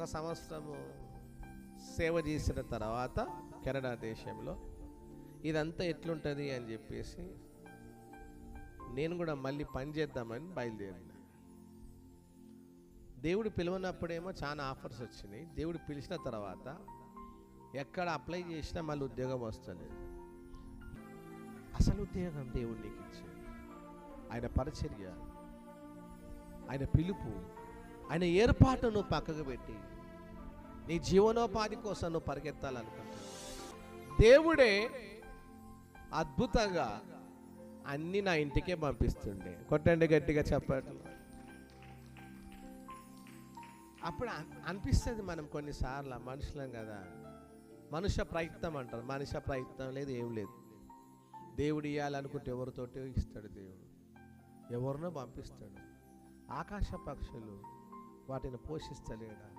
ఒక సంవత్సరము సేవ చేసిన తర్వాత కెనడా దేశంలో ఇదంతా ఎట్లుంటుంది అని చెప్పేసి నేను కూడా మళ్ళీ పని చేద్దామని బయలుదేరిన. దేవుడు పిలువనప్పుడేమో చాలా ఆఫర్స్ వచ్చినాయి. దేవుడు పిలిచిన తర్వాత ఎక్కడ అప్లై చేసినా మళ్ళీ ఉద్యోగం వస్తలేదు. అసలు ఉద్యోగం దేవుడు నీకు ఇచ్చాడు. ఆయన పరిచర్య, ఆయన పిలుపు, ఆయన ఏర్పాటు నువ్వు పక్కకు పెట్టి నీ జీవనోపాధి కోసం నువ్వు పరిగెత్తాలనుకుంటున్నావు. దేవుడే అద్భుతంగా అన్నీ నా ఇంటికే పంపిస్తుండే. కొట్టండి గట్టిగా చెప్పండి. అప్పుడు అనిపిస్తుంది మనం కొన్నిసార్లు మనుషులం కదా, మనుష్య ప్రయత్నం అంటారు. మనుష్య ప్రయత్నం లేదు, ఏం లేదు. దేవుడు ఇవ్వాలనుకుంటే ఎవరితోటో ఇస్తాడు. దేవుడు ఎవరినో పంపిస్తాడు. ఆకాశ పక్షులు వాటిని పోషిస్తలేడా?